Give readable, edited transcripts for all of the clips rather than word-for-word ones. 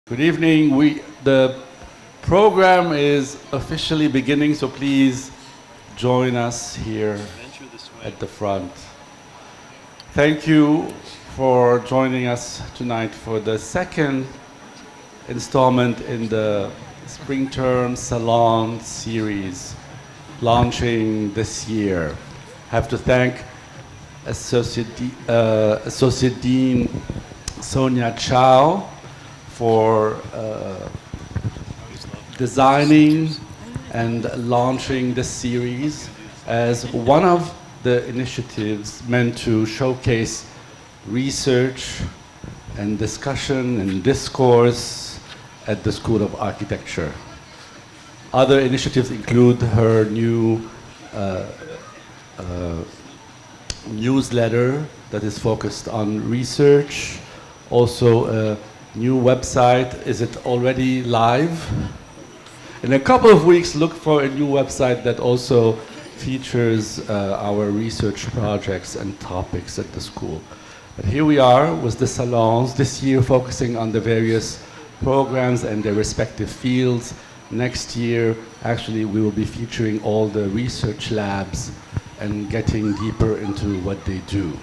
Good evening. The program is officially beginning, so please join us here at the front. Thank you for joining us tonight for the second installment in the Spring Term Salon series launching this year. I have to thank Associate Dean Sonia Chow for designing and launching this series as one of the initiatives meant to showcase research and discussion and discourse at the School of Architecture. Other initiatives include her new newsletter that is focused on research, also a new website. Is it already live? In a couple of weeks, look for a new website that also features our research projects and topics at the school. But here we are with the salons, this year focusing on the various programs and their respective fields. Next year, actually, we will be featuring all the research labs and getting deeper into what they do.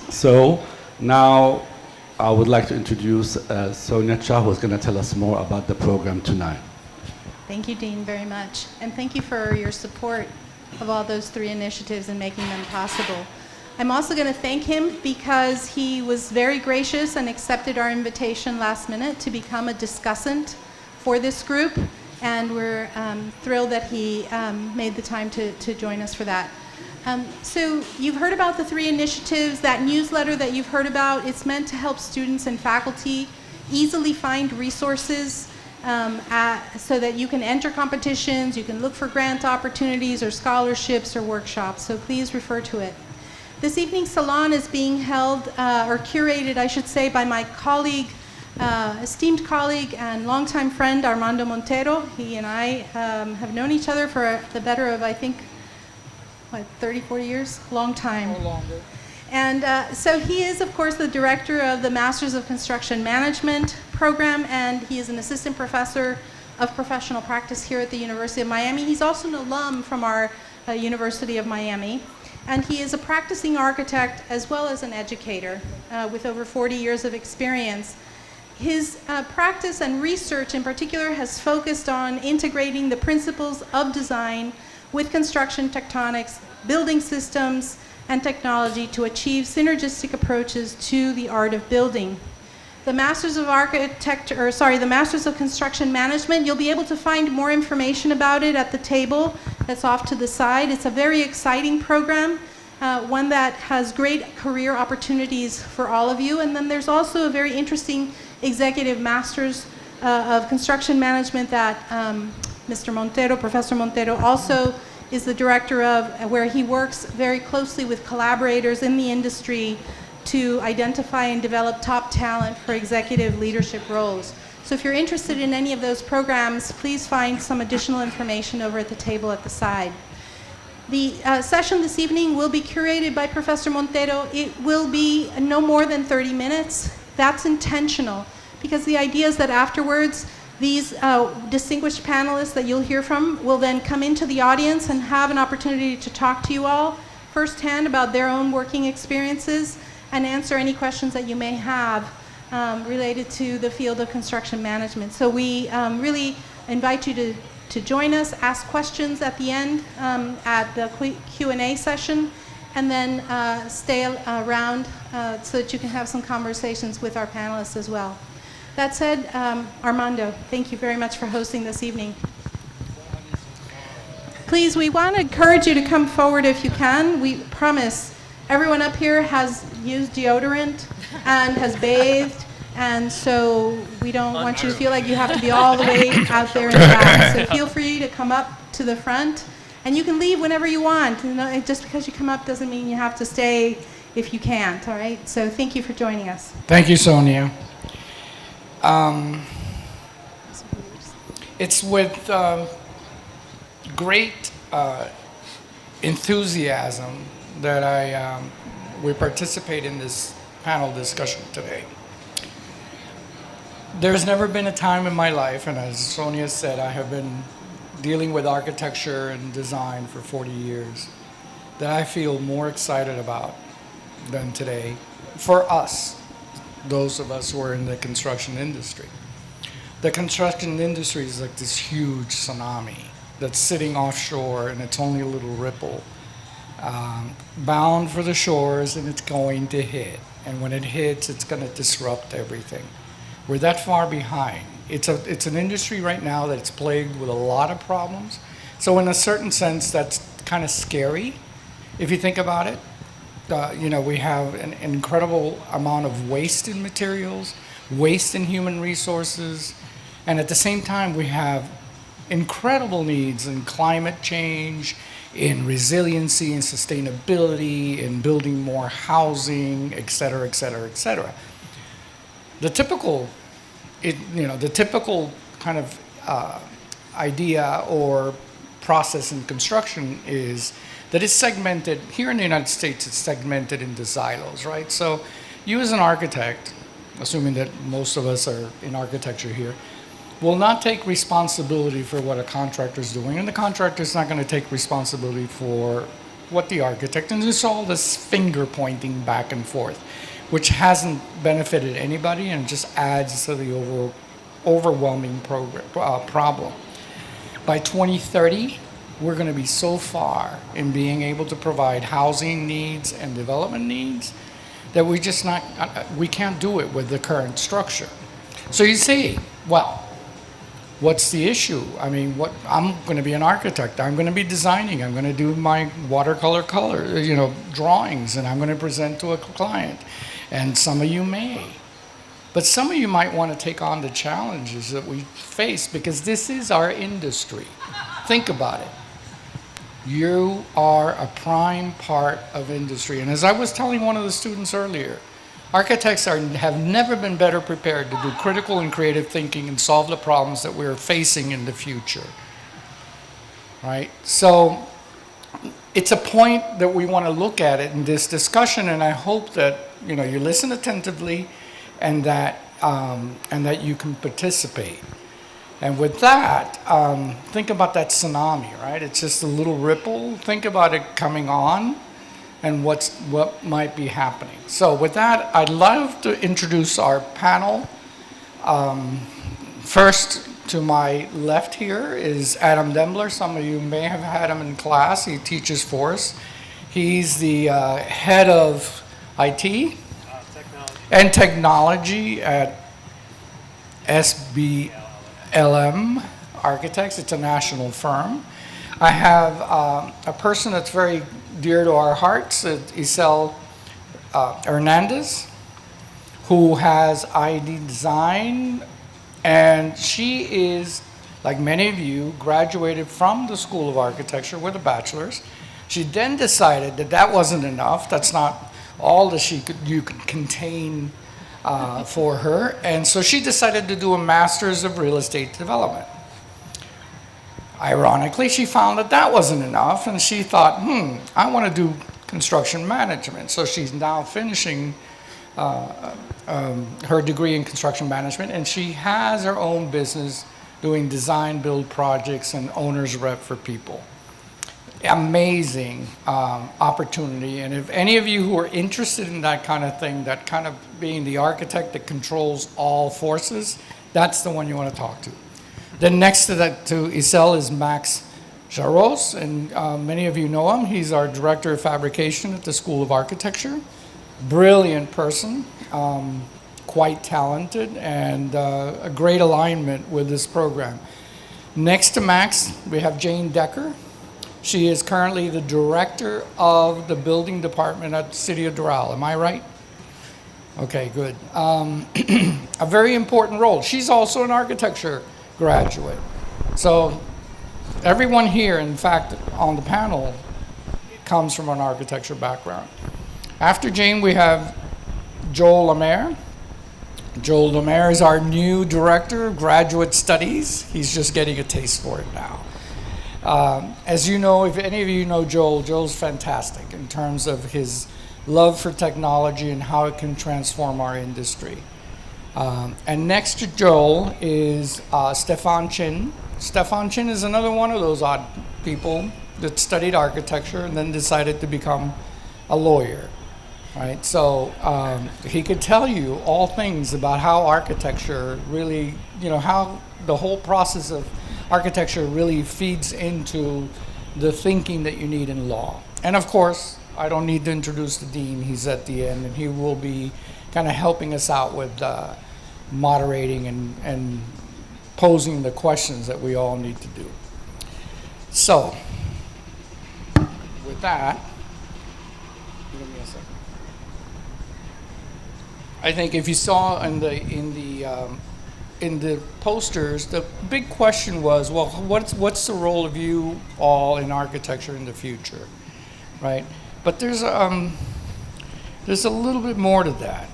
So now I would like to introduce Sonia Chow, who's going to tell us more about the program tonight. Thank you, Dean, very much. And thank you for your support of all those three initiatives and making them possible. I'm also going to thank him because he was very gracious and accepted our invitation last minute to become a discussant for this group. And we're thrilled that he made the time to join us for that. So you've heard about the three initiatives. That newsletter that you've heard about, it's meant to help students and faculty easily find resources so that you can enter competitions, you can look for grant opportunities or scholarships or workshops. So please refer to it. This evening's salon is being held, or curated, I should say, by my colleague, esteemed colleague and longtime friend, Armando Montero. He and I have known each other for the better of, I think, 30, 40 years? Long time. Or longer. And so he is, of course, the director of the Masters of Construction Management program, and he is an assistant professor of professional practice here at the University of Miami. He's also an alum from our University of Miami. And he is a practicing architect as well as an educator with over 40 years of experience. His practice and research in particular has focused on integrating the principles of design with construction tectonics, building systems, and technology to achieve synergistic approaches to the art of building. The Masters of the Masters of Construction Management, you'll be able to find more information about it at the table that's off to the side. It's a very exciting program, one that has great career opportunities for all of you. And then there's also a very interesting executive Masters of Construction Management that Mr. Montero, Professor Montero, also is the director of, where he works very closely with collaborators in the industry to identify and develop top talent for executive leadership roles. So if you're interested in any of those programs, please find some additional information over at the table at the side. The session this evening will be curated by Professor Montero. It will be no more than 30 minutes. That's intentional, because the idea is that afterwards, these distinguished panelists that you'll hear from will then come into the audience and have an opportunity to talk to you all firsthand about their own working experiences and answer any questions that you may have related to the field of construction management. So we really invite you to join us, ask questions at the end at the Q&A session, and then stay around so that you can have some conversations with our panelists as well. That said, Armando, thank you very much for hosting this evening. Please, we want to encourage you to come forward if you can. We promise everyone up here has used deodorant and has bathed, and so we don't want you to feel like you have to be all the way out there in the back. So feel free to come up to the front, and you can leave whenever you want. You know, just because you come up doesn't mean you have to stay if you can't, all right? So thank you for joining us. Thank you, Sonia. It's with great enthusiasm that we participate in this panel discussion today. There's never been a time in my life, and as Sonia said, I have been dealing with architecture and design for 40 years, that I feel more excited about than today for us, those of us who are in the construction industry. The construction industry is like this huge tsunami that's sitting offshore, and it's only a little ripple, bound for the shores, and it's going to hit. And when it hits, it's going to disrupt everything. We're that far behind. It's an industry right now that's plagued with a lot of problems. So in a certain sense, that's kind of scary, if you think about it. We have an incredible amount of waste in materials, waste in human resources, and at the same time, we have incredible needs in climate change, in resiliency and sustainability, in building more housing, et cetera, et cetera, et cetera. The typical kind of idea or process in construction is that it's segmented. Here in the United States, it's segmented into silos, right? So you as an architect, assuming that most of us are in architecture here, will not take responsibility for what a contractor is doing, and the contractor is not going to take responsibility for what the architect, and there's all this finger pointing back and forth, which hasn't benefited anybody and just adds to the overwhelming problem. By 2030, we're going to be so far in being able to provide housing needs and development needs that we can't do it with the current structure. So you see, well, what's the issue? I mean, I'm going to be an architect. I'm going to be designing. I'm going to do my watercolor drawings, and I'm going to present to a client. And some of you may. But some of you might want to take on the challenges that we face, because this is our industry. Think about it. You are a prime part of industry. And as I was telling one of the students earlier, architects have never been better prepared to do critical and creative thinking and solve the problems that we're facing in the future, right? So it's a point that we want to look at it in this discussion, and I hope that you listen attentively, and that you can participate. And with that, think about that tsunami, right? It's just a little ripple. Think about it coming on, and what might be happening. So with that, I'd love to introduce our panel. First, to my left here is Adam Dembler. Some of you may have had him in class. He teaches for us. He's the head of IT and technology at SBLM Architects. It's a national firm. I have a person that's very dear to our hearts, Iselle Hernandez, who has ID design, and she is, like many of you, graduated from the School of Architecture with a bachelor's. She then decided that wasn't enough. That's not all that you could contain for her, and so she decided to do a master's of real estate development. Ironically, she found that wasn't enough, and she thought, I want to do construction management. So she's now finishing her degree in construction management, and she has her own business doing design build projects and owner's rep for people. Amazing opportunity, and if any of you who are interested in that kind of thing, that kind of being the architect that controls all forces, that's the one you want to talk to. Then next to Iselle is Max Jarosz, and many of you know him. He's our director of fabrication at the School of Architecture. Brilliant person, quite talented, and a great alignment with this program. Next to Max, we have Jane Decker. She is currently the director of the building department at the city of Doral. Am I right? Okay, good. A very important role. She's also an architecture graduate. So everyone here, in fact, on the panel, comes from an architecture background. After Jane, we have Joel Lamere. Joel Lamere is our new director of graduate studies. He's just getting a taste for it now. As you know, if any of you know Joel, Joel's fantastic in terms of his love for technology and how it can transform our industry. And next to Joel is Stefan Chin. Stefan Chin is another one of those odd people that studied architecture and then decided to become a lawyer, right? So he could tell you all things about how architecture really, how the whole process of architecture really feeds into the thinking that you need in law. And of course, I don't need to introduce the dean. He's at the end, and he will be kind of helping us out with moderating and posing the questions that we all need to do. So, with that, give me a second. I think if you saw in the posters, the big question was, well, what's the role of you all in architecture in the future, right? But there's a little bit more to that.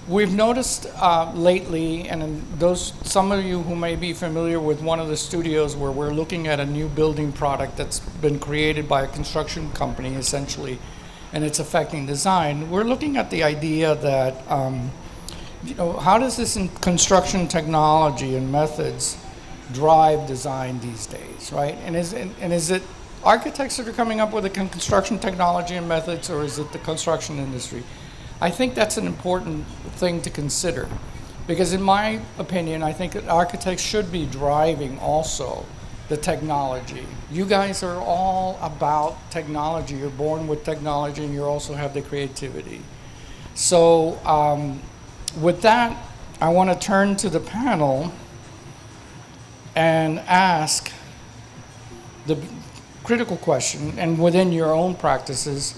We've noticed lately, and some of you who may be familiar with one of the studios where we're looking at a new building product that's been created by a construction company, essentially, and it's affecting design. We're looking at the idea that, how does this construction technology and methods drive design these days, right? And is it architects that are coming up with the construction technology and methods, or is it the construction industry? I think that's an important thing to consider, because in my opinion, I think that architects should be driving also the technology. You guys are all about technology. You're born with technology, and you also have the creativity. So with that, I want to turn to the panel and ask the critical question, and within your own practices,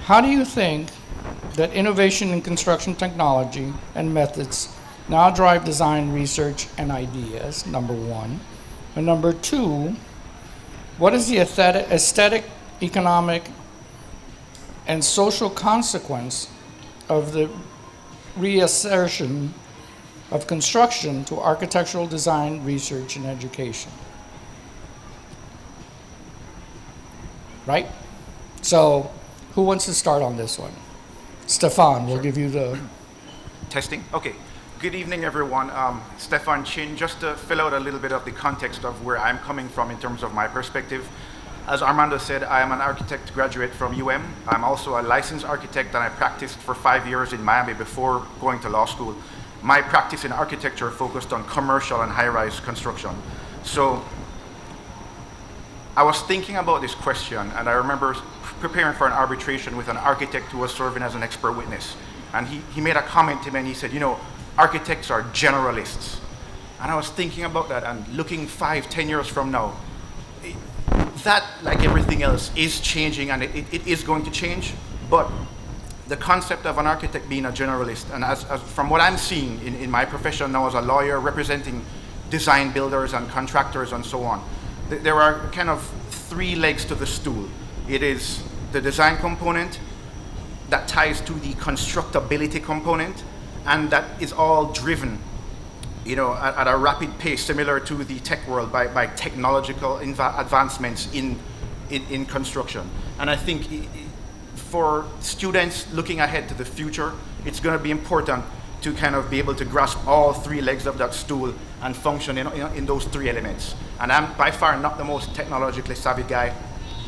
how do you think that innovation in construction technology and methods now drive design, research, and ideas, number one? And number two, what is the aesthetic, economic, and social consequence of the reassertion of construction to architectural design, research, and education? Right? So, who wants to start on this one? Stefan, we'll give you the... Testing? Okay. Good evening, everyone. Stefan Chin, just to fill out a little bit of the context of where I'm coming from in terms of my perspective. As Armando said, I am an architect graduate from UM. I'm also a licensed architect, and I practiced for 5 years in Miami before going to law school. My practice in architecture focused on commercial and high-rise construction. So I was thinking about this question, and I remember preparing for an arbitration with an architect who was serving as an expert witness. And he made a comment to me, and he said, architects are generalists. And I was thinking about that, and looking 5-10 years from now, that, like everything else, is changing, and it is going to change. But the concept of an architect being a generalist, and as from what I'm seeing in my profession now as a lawyer representing design builders and contractors and so on, there are kind of 3 legs to the stool. It is the design component that ties to the constructability component, and that is all driven, at a rapid pace, similar to the tech world, by technological advancements in construction. And I think for students looking ahead to the future, it's going to be important to kind of be able to grasp all 3 legs of that stool and function in those 3 elements. And I'm by far not the most technologically savvy guy.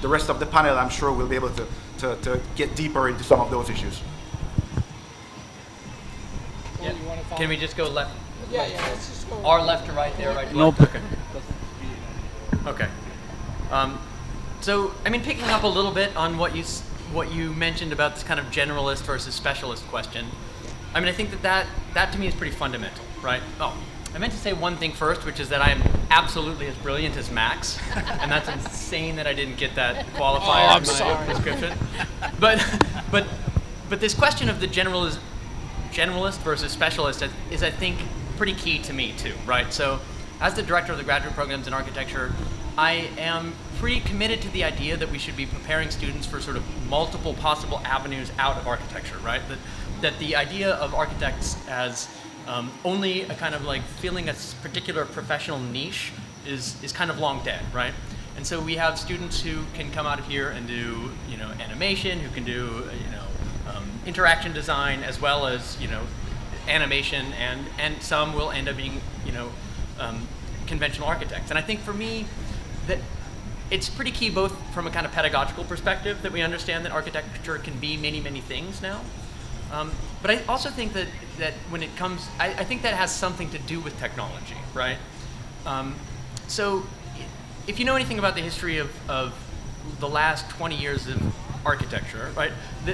The rest of the panel, I'm sure, will be able to get deeper into some of those issues. Yeah. Can we just go left? Yeah, let's just go. Our left to right, there, right to No. left? Okay. Okay. So, picking up a little bit on what you mentioned about this kind of generalist versus specialist question, I think that to me is pretty fundamental, right? Oh, I meant to say one thing first, which is that I am absolutely as brilliant as Max, and that's insane that I didn't get that qualifier in my description. But this question of the generalist versus specialist is, I think, pretty key to me too, right? So, as the director of the graduate programs in architecture, I am pretty committed to the idea that we should be preparing students for sort of multiple possible avenues out of architecture, right? That the idea of architects as only a kind of like filling a particular professional niche is kind of long dead, right? And so we have students who can come out of here and do, animation, who can do, interaction design as well as, you know, animation, and some will end up being, you know, conventional architects. And I think for me, that it's pretty key both from a kind of pedagogical perspective that we understand that architecture can be many, many things now. But I also think that when it comes, I think that has something to do with technology, right? So if you know anything about the history of the last 20 years of architecture, right?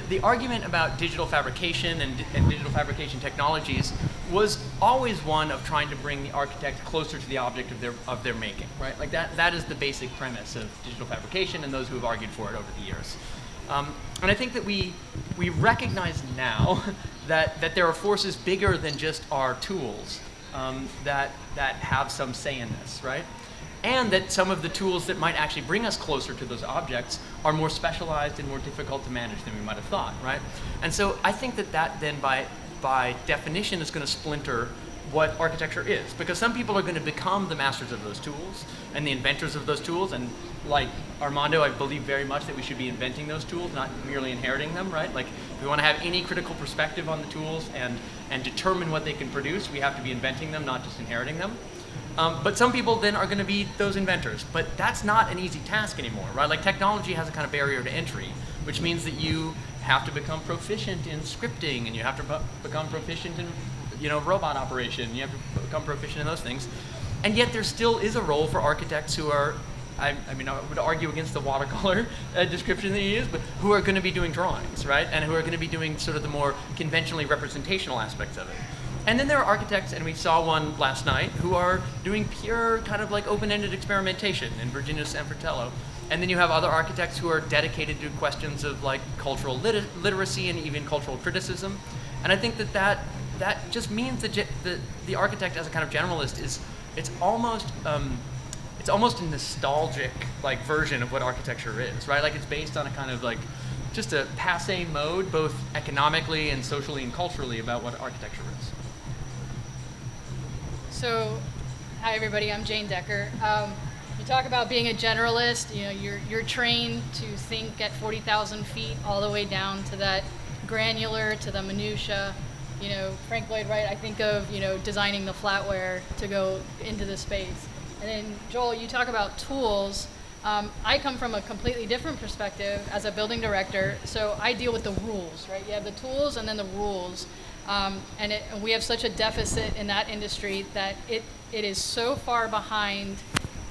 The argument about digital fabrication and digital fabrication technologies was always one of trying to bring the architect closer to the object of their making, right? Like that is the basic premise of digital fabrication and those who have argued for it over the years. And I think that we recognize now that there are forces bigger than just our tools that have some say in this, right? And that some of the tools that might actually bring us closer to those objects are more specialized and more difficult to manage than we might have thought, right? And so I think that then by definition is going to splinter what architecture is, because some people are going to become the masters of those tools and the inventors of those tools, and like Armando, I believe very much that we should be inventing those tools, not merely inheriting them, right? Like if we want to have any critical perspective on the tools and determine what they can produce, we have to be inventing them, not just inheriting them. But some people then are going to be those inventors, but that's not an easy task anymore, right? Like technology has a kind of barrier to entry, which means that you have to become proficient in scripting, and you have to become proficient in, you know, robot operation. You have to become proficient in those things, and yet there still is a role for architects who are, I mean, I would argue against the watercolor description that you use, but who are going to be doing drawings, right? And who are going to be doing sort of the more conventionally representational aspects of it. And then there are architects, and we saw one last night, who are doing pure kind of like open-ended experimentation in Virginia San Fratello. And then you have other architects who are dedicated to questions of like cultural literacy and even cultural criticism. And I think that just means that the architect as a kind of generalist it's almost a nostalgic like version of what architecture is, right? Like it's based on a kind of like just a passé mode, both economically and socially and culturally, about what architecture is. So, hi everybody, I'm Jane Decker. You talk about being a generalist, you know, you're trained to think at 40,000 feet all the way down to that granular, to the minutia. You know, Frank Lloyd Wright, I think of, you know, designing the flatware to go into the space. And then Joel, you talk about tools. I come from a completely different perspective as a building director, so I deal with the rules, right? You have the tools and then the rules. And we have such a deficit in that industry that it is so far behind.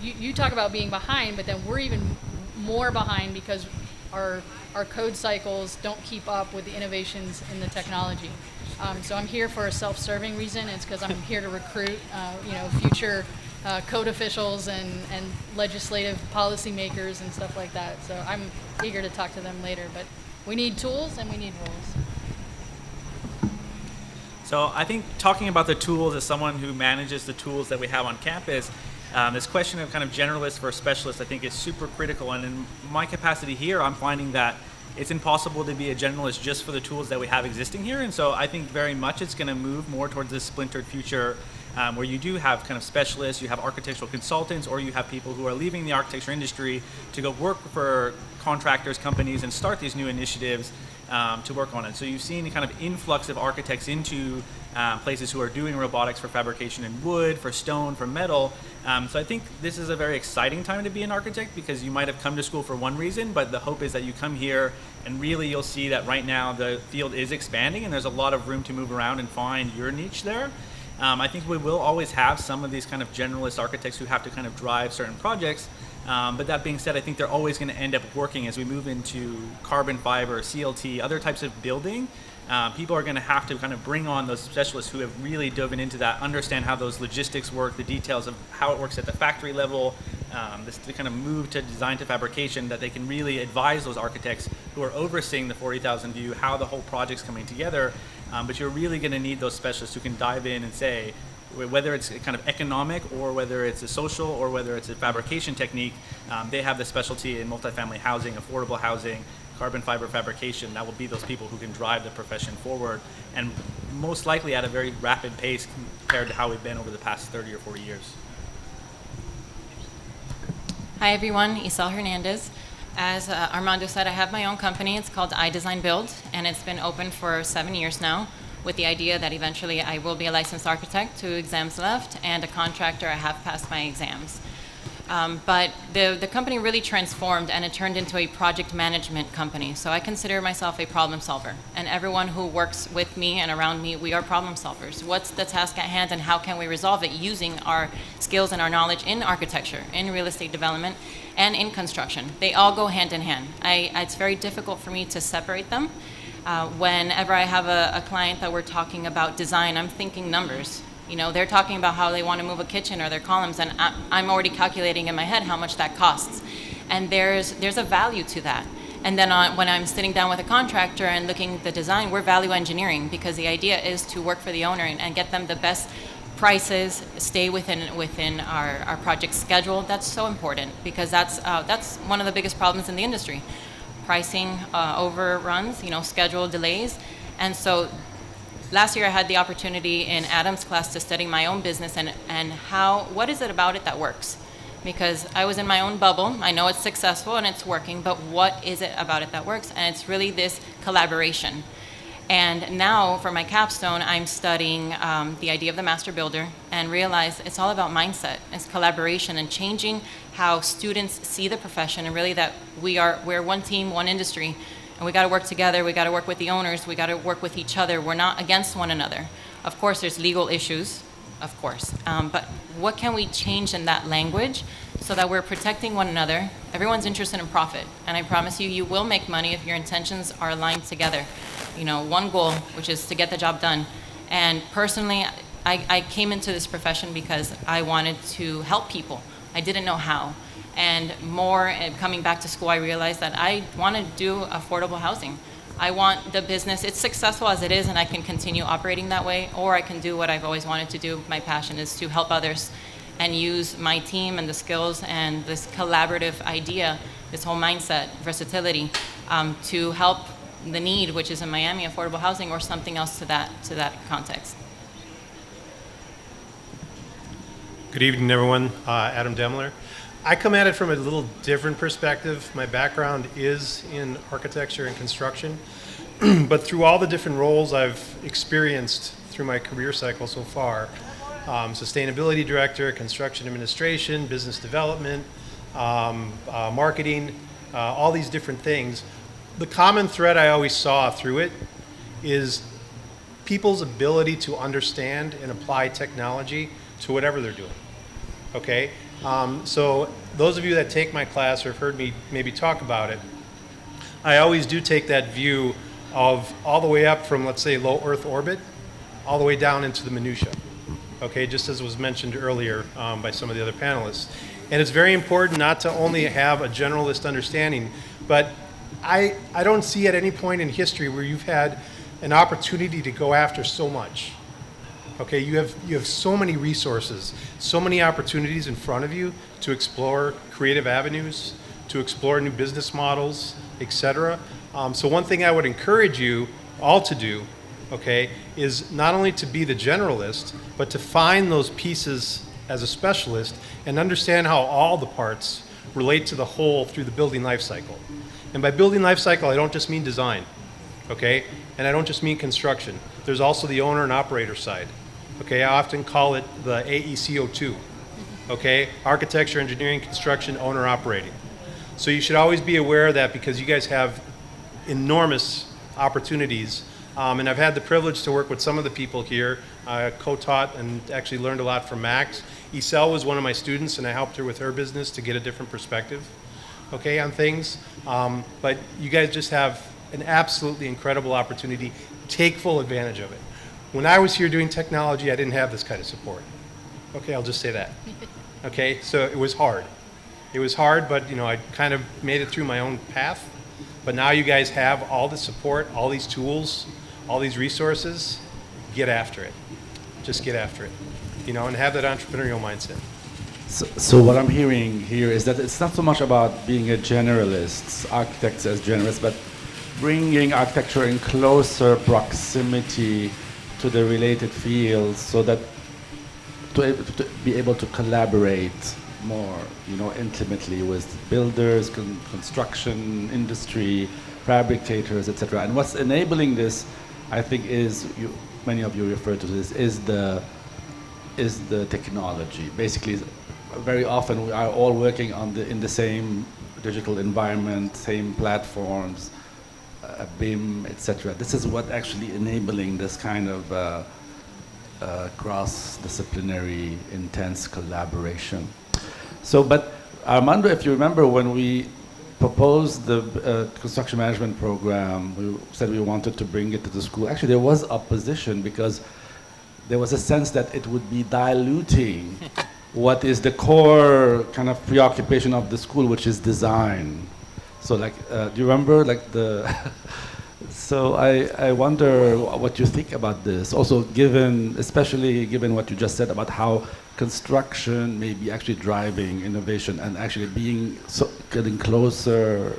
You talk about being behind, but then we're even more behind because our code cycles don't keep up with the innovations in the technology. So I'm here for a self-serving reason. It's because I'm here to recruit, you know, future code officials and legislative policymakers and stuff like that. So I'm eager to talk to them later. But we need tools and we need rules. So I think talking about the tools as someone who manages the tools that we have on campus, this question of kind of generalist versus specialist I think is super critical. And in my capacity here, I'm finding that it's impossible to be a generalist just for the tools that we have existing here. And so I think very much it's going to move more towards this splintered future where you do have kind of specialists, you have architectural consultants, or you have people who are leaving the architecture industry to go work for contractors, companies, and start these new initiatives to work on it. So you've seen a kind of influx of architects into places who are doing robotics for fabrication in wood, for stone, for metal. So I think this is a very exciting time to be an architect because you might have come to school for one reason, but the hope is that you come here and really you'll see that right now the field is expanding and there's a lot of room to move around and find your niche there. I think we will always have some of these kind of generalist architects who have to kind of drive certain projects. But that being said, I think they're always going to end up working as we move into carbon fiber, CLT, other types of building. People are going to have to kind of bring on those specialists who have really dove into that, understand how those logistics work, the details of how it works at the factory level, this kind of move to design to fabrication, that they can really advise those architects who are overseeing the 40,000 view, how the whole project's coming together. But you're really going to need those specialists who can dive in and say, whether it's kind of economic or whether it's a social or whether it's a fabrication technique, they have the specialty in multifamily housing, affordable housing, carbon fiber fabrication. That will be those people who can drive the profession forward, and most likely at a very rapid pace compared to how we've been over the past 30 or 40 years. Hi everyone, Iselle Hernandez. As Armando said, I have my own company. It's called I Design Build, and it's been open for 7 years now, with the idea that eventually I will be a licensed architect, 2 exams left, and a contractor. I have passed my exams. But the company really transformed, and it turned into a project management company. So I consider myself a problem solver. And everyone who works with me and around me, we are problem solvers. What's the task at hand, and how can we resolve it using our skills and our knowledge in architecture, in real estate development, and in construction? They all go hand in hand. It's very difficult for me to separate them. Whenever I have a client that we're talking about design, I'm thinking numbers. You know, they're talking about how they want to move a kitchen or their columns, and I'm already calculating in my head how much that costs. And there's a value to that. And then when I'm sitting down with a contractor and looking at the design, we're value engineering, because the idea is to work for the owner and get them the best prices, stay within our project schedule. That's so important, because that's one of the biggest problems in the industry. Pricing overruns, schedule delays. And so last year I had the opportunity in Adam's class to study my own business and what is it about it that works? Because I was in my own bubble. I know it's successful and it's working, but what is it about it that works? And it's really this collaboration. And now for my capstone, I'm studying the idea of the master builder, and realize it's all about mindset. It's collaboration and changing how students see the profession, and really that we're one team, one industry, and we got to work together. We got to work with the owners. We got to work with each other. We're not against one another. Of course, there's legal issues, of course, but what can we change in that language so that we're protecting one another? Everyone's interested in profit, and I promise you, you will make money if your intentions are aligned together. One goal, which is to get the job done. And personally, I came into this profession because I wanted to help people. I didn't know how. And coming back to school, I realized that I want to do affordable housing. I want the business, it's successful as it is, and I can continue operating that way, or I can do what I've always wanted to do. My passion is to help others and use my team and the skills and this collaborative idea, this whole mindset, versatility, to help the need, which is in Miami, affordable housing, or something else to that context. Good evening, everyone. Adam Dembler. I come at it from a little different perspective. My background is in architecture and construction, but through all the different roles I've experienced through my career cycle so far, sustainability director, construction administration, business development, marketing, all these different things, the common thread I always saw through it is people's ability to understand and apply technology to whatever they're doing. Okay? So those of you that take my class or have heard me maybe talk about it, I always do take that view of all the way up from, let's say, low Earth orbit, all the way down into the minutia. Okay, just as was mentioned earlier by some of the other panelists. And it's very important not to only have a generalist understanding, but I don't see at any point in history where you've had an opportunity to go after so much. Okay, you have so many resources, so many opportunities in front of you to explore creative avenues, to explore new business models, etc. So one thing I would encourage you all to do, okay, is not only to be the generalist, but to find those pieces as a specialist and understand how all the parts relate to the whole through the building life cycle. And by building life cycle, I don't just mean design, okay? And I don't just mean construction. There's also the owner and operator side. Okay, I often call it the AECO2. Okay, architecture, engineering, construction, owner, operating. So you should always be aware of that, because you guys have enormous opportunities. And I've had the privilege to work with some of the people here. I co-taught and actually learned a lot from Max. Iselle was one of my students, and I helped her with her business to get a different perspective, okay, on things. But you guys just have an absolutely incredible opportunity. Take full advantage of it. When I was here doing technology, I didn't have this kind of support. Okay, I'll just say that. Okay, so it was hard. It was hard, but I kind of made it through my own path. But now you guys have all the support, all these tools, all these resources. Get after it. Just get after it. And have that entrepreneurial mindset. So what I'm hearing here is that it's not so much about being a generalist, architects as generalists, but bringing architecture in closer proximity to the related fields, so that to be able to collaborate more, intimately with builders, construction industry, fabricators, etc. And what's enabling this, I think, is many of you refer to this, is the technology. Basically, very often we are all working in the same digital environment, same platforms, BIM, etc. This is what actually enabling this kind of cross-disciplinary, intense collaboration. So, but Armando, if you remember, when we proposed the construction management program, we said we wanted to bring it to the school. Actually, there was opposition because there was a sense that it would be diluting what is the core kind of preoccupation of the school, which is design. So, like, do you remember, like So I wonder what you think about this. Also, especially given what you just said about how construction may be actually driving innovation and actually getting closer,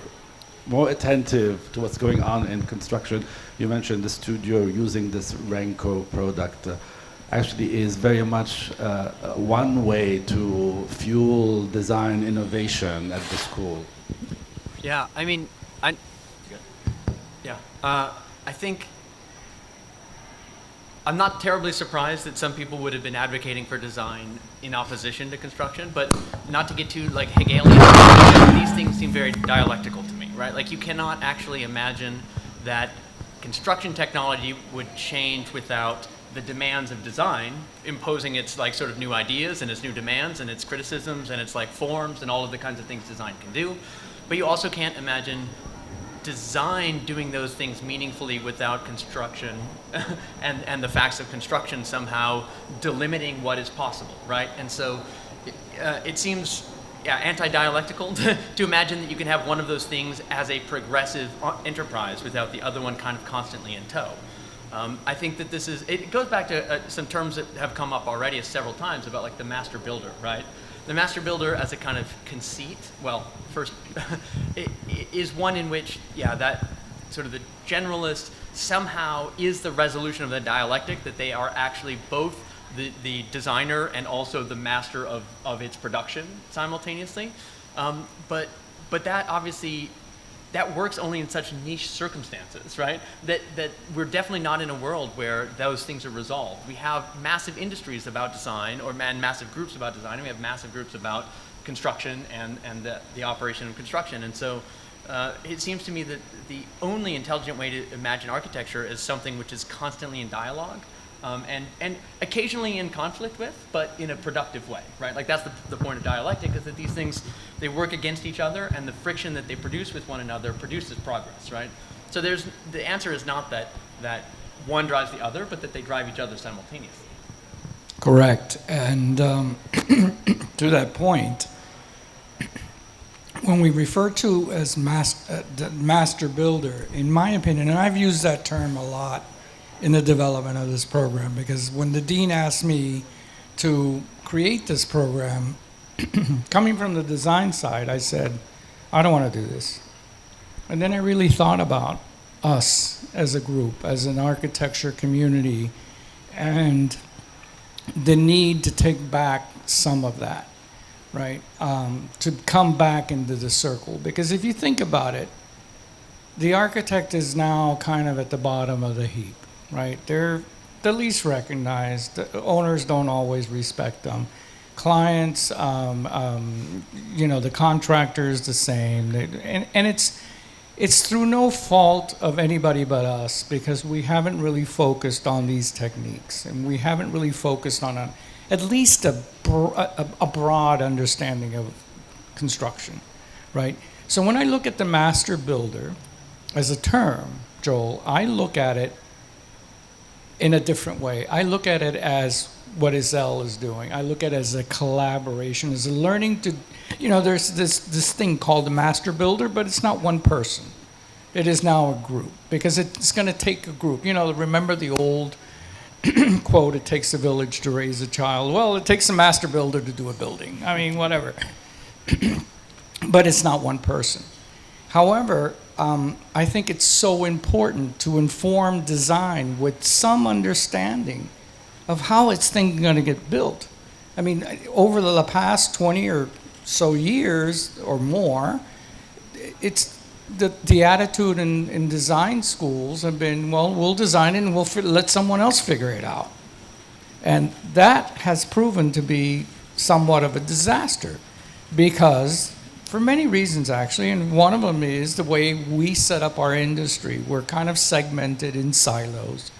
more attentive to what's going on in construction. You mentioned the studio using this Renko product. Actually is very much one way to fuel design innovation at the school. Yeah, I mean, I think I'm not terribly surprised that some people would have been advocating for design in opposition to construction, but not to get too like Hegelian, these things seem very dialectical to me, right? Like you cannot actually imagine that construction technology would change without the demands of design imposing its like sort of new ideas and its new demands and its criticisms and its like forms and all of the kinds of things design can do. But you also can't imagine design doing those things meaningfully without construction and the facts of construction somehow delimiting what is possible, right? And so it seems anti-dialectical to imagine that you can have one of those things as a progressive enterprise without the other one kind of constantly in tow. I think that it goes back to some terms that have come up already several times about like the master builder, right? The master builder as a kind of conceit, well, first, it is one in which, that sort of the generalist somehow is the resolution of the dialectic, that they are actually both the designer and also the master of its production simultaneously. But that obviously, that works only in such niche circumstances, right? That we're definitely not in a world where those things are resolved. We have massive industries about design, or massive groups about design, and we have massive groups about construction and the operation of construction. And so it seems to me that the only intelligent way to imagine architecture is something which is constantly in dialogue, and occasionally in conflict with, but in a productive way, right? Like that's the point of dialectic, is that these things, they work against each other, and the friction that they produce with one another produces progress, right? So the answer is not that one drives the other, but that they drive each other simultaneously. Correct. And to that point, when we refer to as the master builder, in my opinion, and I've used that term a lot in the development of this program, because when the dean asked me to create this program, coming from the design side, I said, I don't want to do this. And then I really thought about us as a group, as an architecture community, and the need to take back some of that, right? To come back into the circle. Because if you think about it, the architect is now kind of at the bottom of the heap, right? They're the least recognized. The owners don't always respect them. Clients, the contractors the same. And it's through no fault of anybody but us, because we haven't really focused on these techniques, and we haven't really focused on at least a broad understanding of construction, right? So when I look at the master builder as a term, Joel, I look at it in a different way. I look at it as what Iselle is doing. I look at it as a collaboration, as a learning to, there's this thing called the master builder, but it's not one person. It is now a group, because it's going to take a group. Remember the old quote, it takes a village to raise a child. Well, it takes a master builder to do a building. I mean, whatever. But it's not one person. However, I think it's so important to inform design with some understanding of how it's going to get built. I mean, over the past 20 or so years or more, it's the attitude in design schools have been, well, we'll design it and we'll let someone else figure it out. And that has proven to be somewhat of a disaster because, for many reasons actually, and one of them is the way we set up our industry. We're kind of segmented in silos.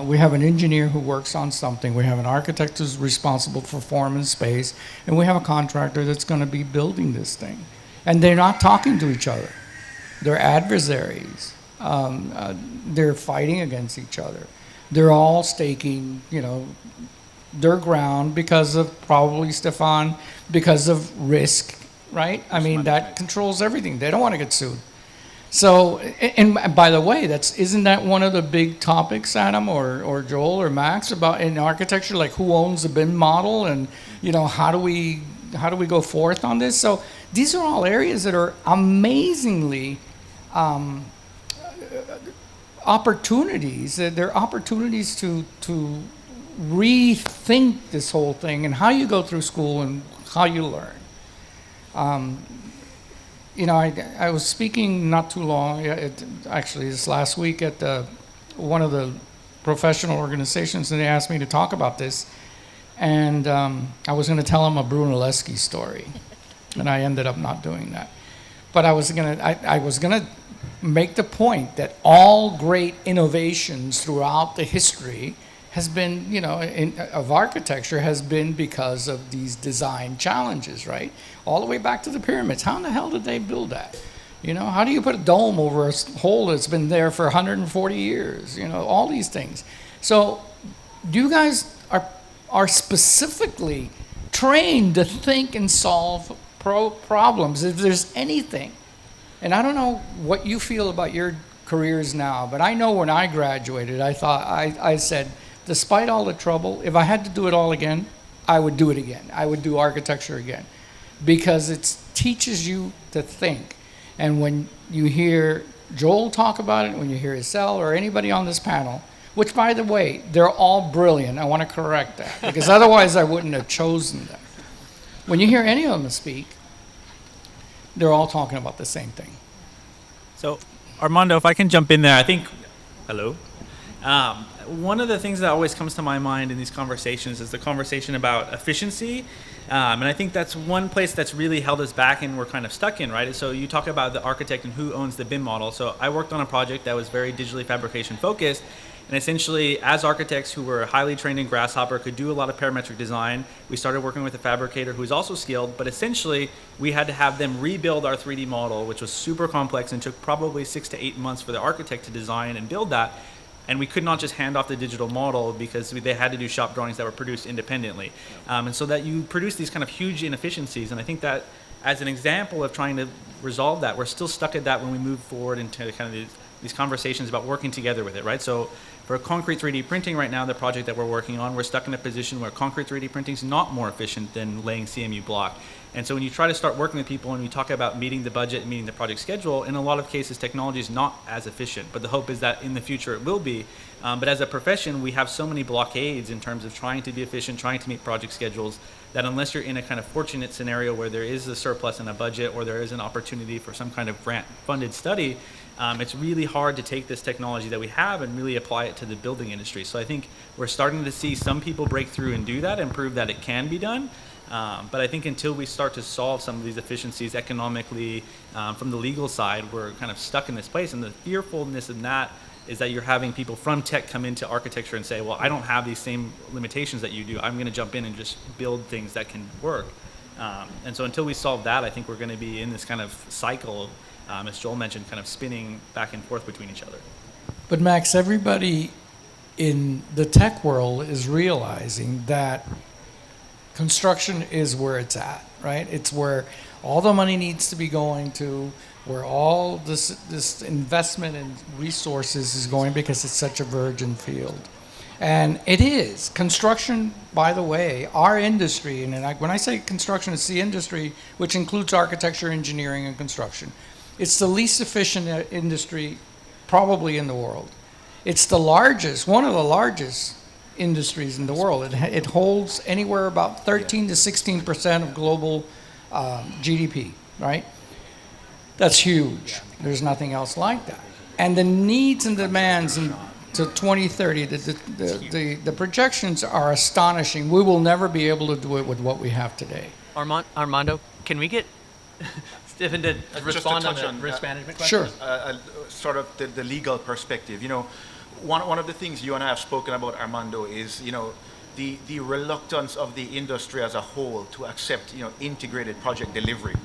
We have an engineer who works on something, we have an architect who's responsible for form and space, and we have a contractor that's going to be building this thing. And they're not talking to each other. They're adversaries. They're fighting against each other. They're all staking, their ground because of probably, Stefan, because of risk, right? I mean, that controls everything. They don't want to get sued. So, and by the way, isn't that one of the big topics, Adam or Joel or Max, about in architecture, like who owns the BIM model and, how do we go forth on this? So these are all areas that are amazingly opportunities. They're opportunities to rethink this whole thing and how you go through school and how you learn. I was speaking not too long, actually this last week at one of the professional organizations, and they asked me to talk about this. And I was going to tell them a Brunelleschi story, and I ended up not doing that. But I was going to make the point that all great innovations throughout the history has been, of architecture has been because of these design challenges, right? All the way back to the pyramids. How in the hell did they build that? How do you put a dome over a hole that's been there for 140 years? All these things. So you guys are specifically trained to think and solve problems. If there's anything, and I don't know what you feel about your careers now, but I know when I graduated, I said, despite all the trouble, if I had to do it all again, I would do it again. I would do architecture again because it teaches you to think. And when you hear Joel talk about it, when you hear Iselle or anybody on this panel, which by the way, they're all brilliant. I want to correct that because otherwise I wouldn't have chosen them. When you hear any of them speak, they're all talking about the same thing. So, Armando, if I can jump in there, I think, hello. One of the things that always comes to my mind in these conversations is the conversation about efficiency. And I think that's one place that's really held us back and we're kind of stuck in, right? So you talk about the architect and who owns the BIM model. So I worked on a project that was very digitally fabrication focused. And essentially, as architects who were highly trained in Grasshopper, could do a lot of parametric design, we started working with a fabricator who was also skilled, but essentially, we had to have them rebuild our 3D model, which was super complex and took probably 6 to 8 months for the architect to design and build that. And we could not just hand off the digital model because they had to do shop drawings that were produced independently. And so that you produce these kind of huge inefficiencies. And I think that as an example of trying to resolve that, we're still stuck at that when we move forward into kind of these conversations about working together with it, right? So for concrete 3D printing right now, the project that we're working on, we're stuck in a position where concrete 3D printing is not more efficient than laying CMU block. And so when you try to start working with people and you talk about meeting the budget and meeting the project schedule, in a lot of cases, technology is not as efficient. But the hope is that in the future it will be. But as a profession, we have so many blockades in terms of trying to be efficient, trying to meet project schedules, that unless you're in a kind of fortunate scenario where there is a surplus in a budget or there is an opportunity for some kind of grant-funded study, it's really hard to take this technology that we have and really apply it to the building industry. So I think we're starting to see some people break through and do that and prove that it can be done. But I think until we start to solve some of these efficiencies economically from the legal side, we're kind of stuck in this place. And the fearfulness in that is that you're having people from tech come into architecture and say, well, I don't have these same limitations that you do. I'm going to jump in and just build things that can work. And so until we solve that, I think we're going to be in this kind of cycle, as Joel mentioned, kind of spinning back and forth between each other. But Max, everybody in the tech world is realizing that construction is where it's at, right? It's where all the money needs to be going to, where all this investment and resources is going because it's such a virgin field. And it is. Construction, by the way, our industry, and when I say construction, it's the industry which includes architecture, engineering, and construction. It's the least efficient industry probably in the world. It's the largest, one of the largest industries in the world. It holds anywhere about 13 to 16% of global GDP, right? That's huge. There's nothing else like that. And the needs and demands to 2030, the projections are astonishing. We will never be able to do it with what we have today. Armando, can we get Stefan to respond on the risk management question? Sure. Sort of the legal perspective. You know, one of the things you and I have spoken about, Armando, is, you know, the reluctance of the industry as a whole to accept, you know, integrated project delivery.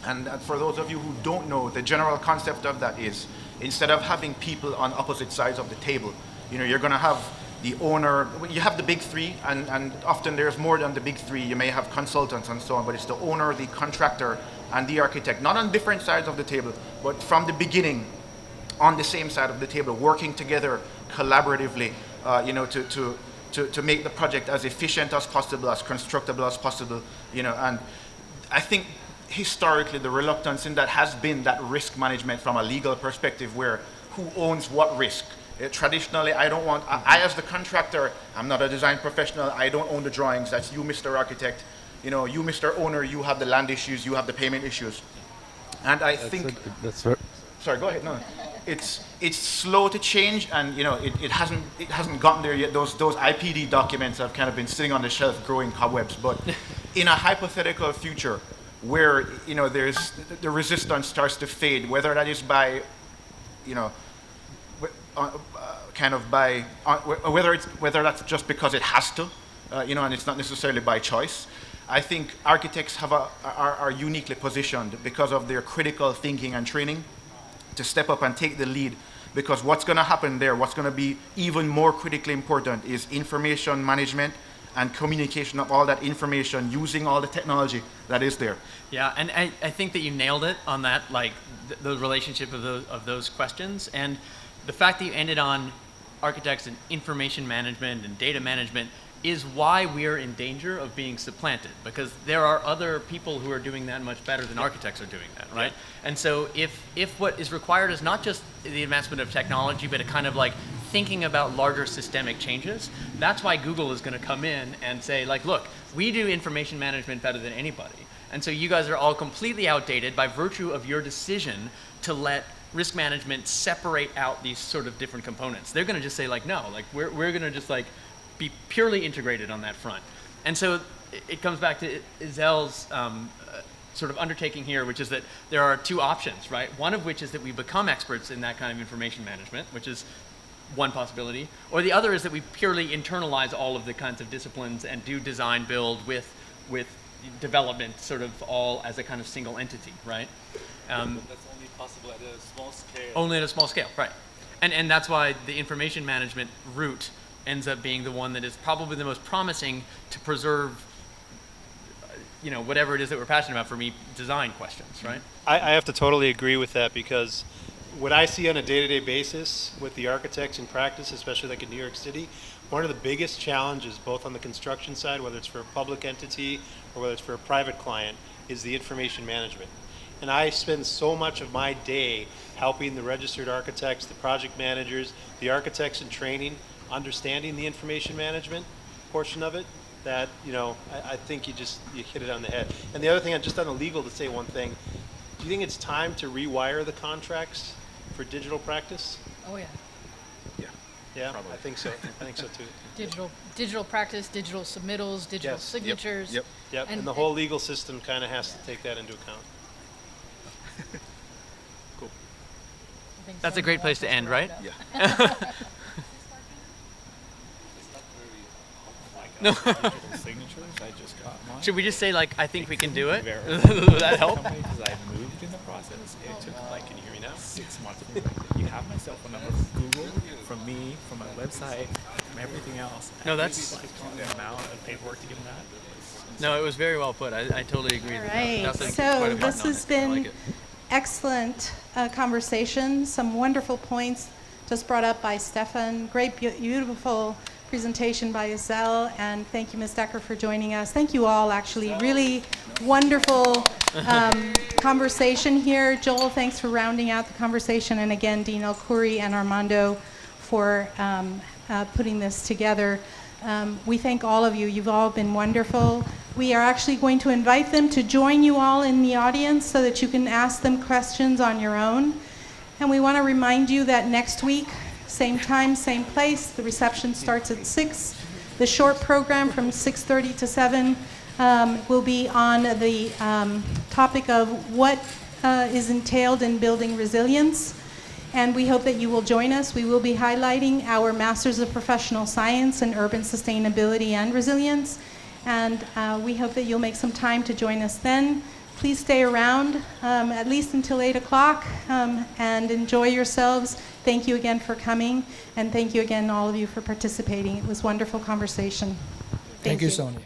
And for those of you who don't know, the general concept of that is, instead of having people on opposite sides of the table, you know, you're going to have the owner, you have the big three, and often there's more than the big three. You may have consultants and so on, but it's the owner, the contractor, and the architect, not on different sides of the table, but from the beginning, on the same side of the table, working together collaboratively, you know, to make the project as efficient as possible, as constructible as possible, you know. And I think historically the reluctance in that has been that risk management from a legal perspective, where who owns what risk. Traditionally, I as the contractor, I'm not a design professional, I don't own the drawings, that's you, Mr. Architect. You know, you, Mr. Owner, you have the land issues, you have the payment issues. And I think... That's right. Sorry, go ahead, no. It's slow to change, and, you know, it hasn't gotten there yet. Those IPD documents have kind of been sitting on the shelf growing cobwebs. But in a hypothetical future where, you know, there's the resistance starts to fade, whether that is by, you know, whether that's just because it has to, you know, and it's not necessarily by choice. I think architects are uniquely positioned because of their critical thinking and training to step up and take the lead, because what's going to happen there, what's going to be even more critically important, is information management and communication of all that information using all the technology that is there. Yeah, and I think that you nailed it on that, like the relationship of those questions, and the fact that you ended on architects and information management and data management is why we're in danger of being supplanted, because there are other people who are doing that much better than architects are doing that, right? And so if what is required is not just the advancement of technology, but a kind of like thinking about larger systemic changes, that's why Google is going to come in and say, like, look, we do information management better than anybody. And so you guys are all completely outdated by virtue of your decision to let risk management separate out these sort of different components. They're going to just say, like, no, like we're going to just like be purely integrated on that front. And so it comes back to Iselle's sort of undertaking here, which is that there are two options, right? One of which is that we become experts in that kind of information management, which is one possibility, or the other is that we purely internalize all of the kinds of disciplines and do design build with development sort of all as a kind of single entity, right? That's only possible at a small scale. Only at a small scale, right. And that's why the information management route ends up being the one that is probably the most promising to preserve, you know, whatever it is that we're passionate about, for me, design questions, right? I have to totally agree with that, because what I see on a day-to-day basis with the architects in practice, especially like in New York City, one of the biggest challenges, both on the construction side, whether it's for a public entity or whether it's for a private client, is the information management. And I spend so much of my day helping the registered architects, the project managers, the architects in training, understanding the information management portion of it, that, you know, I think you hit it on the head. And the other thing, just on the legal, to say one thing, do you think it's time to rewire the contracts for digital practice? Oh, yeah. Yeah, Probably. I think so. I think so too. Digital practice, digital submittals, digital Yes. signatures. Yep. And the whole legal system kind of has to take that into account. Cool. I think That's a someone great place wants to us end, wrap right? it up. Yeah. No. Digital signatures. I just got mine. Should we just say, like, I think we can do it? Would Would that help? Because I moved in the process. It took, like, can you hear me now? 6 months. You have my cell phone number from Google, from me, from my website, from everything else. No, And that's- like the amount of paperwork to get that. No, it was very well put. I totally agree. All with right, that. That's so quite a this button on has it. I like been it. excellent conversation, some wonderful points just brought up by Stefan, great, beautiful presentation by Iselle, and thank you, Ms. Decker, for joining us. Thank you all, actually, really wonderful conversation here. Joel, thanks for rounding out the conversation, and again, Dean El-Khoury and Armando for putting this together. We thank all of you. You've all been wonderful. We are actually going to invite them to join you all in the audience so that you can ask them questions on your own. And we want to remind you that next week, same time, same place, the reception starts at 6. The short program from 6:30 to 7 will be on the topic of what is entailed in building resilience. And we hope that you will join us. We will be highlighting our Masters of Professional Science in Urban Sustainability and Resilience. And we hope that you'll make some time to join us then. Please stay around at least until 8 o'clock and enjoy yourselves. Thank you again for coming. And thank you again, all of you, for participating. It was a wonderful conversation. Thank you, Sonia.